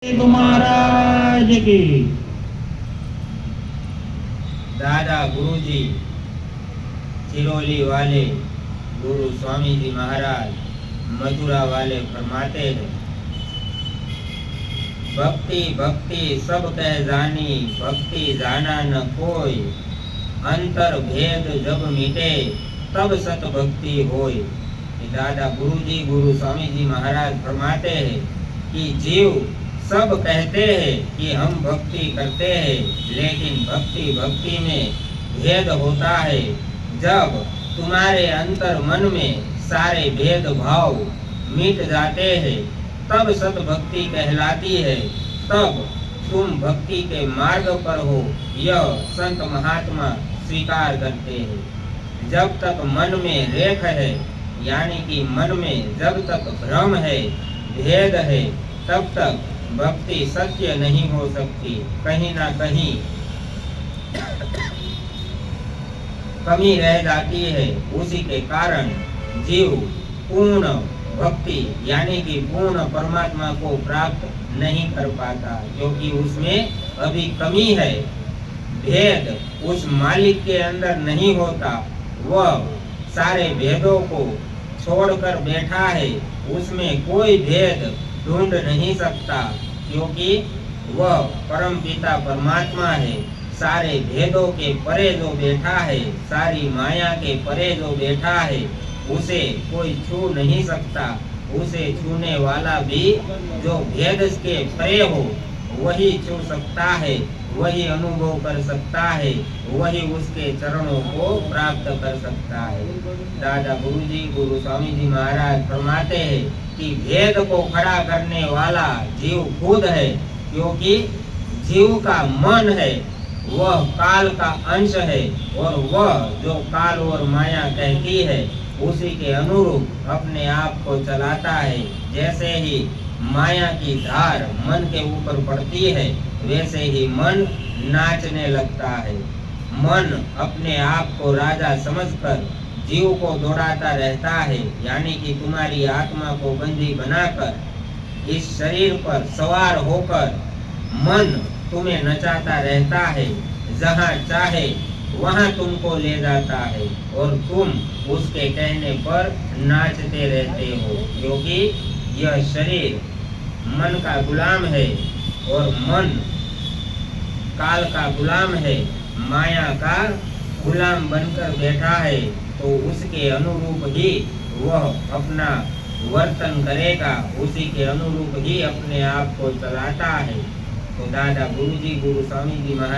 एक महाराज की। दादा गुरुजी चिरोली वाले गुरु स्वामी जी महाराज मथुरा वाले फरमाते हैं, भक्ति भक्ति सब कह जानी, भक्ति जाना न कोई, अंतर भेद जब मिटे तब सत भक्ति होय। दादा गुरुजी गुरु स्वामी जी महाराज फरमाते हैं कि जीव सब कहते हैं कि हम भक्ति करते हैं, लेकिन भक्ति में भेद होता है। जब तुम्हारे अंतर मन में सारे भेद भाव मिट जाते हैं तब सत भक्ति कहलाती है, तब तुम भक्ति के मार्ग पर हो, यह संत महात्मा स्वीकार करते हैं। जब तक मन में रेख है, यानी कि मन में जब तक भ्रम है, भेद है, तब तक भक्ति सत्य नहीं हो सकती। कहीं ना कहीं कमी रह जाती है। उसी के कारण जीव पूर्ण भक्ति यानी कि पूर्ण परमात्मा को प्राप्त नहीं कर पाता, क्योंकि उसमें अभी कमी है। भेद उस मालिक के अंदर नहीं होता, वह सारे भेदों को छोड़कर बैठा है, उसमें कोई भेद ढूंढ नहीं सकता, क्योंकि वह परम पिता परमात्मा है। सारे भेदों के परे जो बैठा है, सारी माया के परे जो बैठा है, उसे कोई छू नहीं सकता। उसे छूने वाला भी जो भेद के परे हो वही छू सकता है, वही अनुभव कर सकता है, वही उसके चरणों को प्राप्त कर सकता है। दादा गुरुजी गुरु स्वामी जी महाराज फरमाते हैं कि भेद को खड़ा करने वाला जीव खुद है, क्योंकि जीव का मन है वह काल का अंश है, और वह जो काल और माया कहती है उसी के अनुरूप अपने आप को चलाता है। जैसे ही माया की धार मन के ऊपर पड़ती है, वैसे ही मन नाचने लगता है। मन अपने आप को राजा समझकर जीव को दौड़ाता रहता है, यानी कि तुम्हारी आत्मा को बंदी बनाकर इस शरीर पर सवार होकर मन तुम्हें नचाता रहता है। जहाँ चाहे वहाँ तुमको ले जाता है और तुम उसके कहने पर नाचते रहते हो, क्योंकि यह शरीर मन का गुलाम है और मन काल का गुलाम है, माया का गुलाम बनकर बैठा है। तो उसके अनुरूप ही वह अपना वर्तन करेगा, उसी के अनुरूप ही अपने आप को चलाता है। तो दादा गुरुजी गुरु स्वामी जी महाराज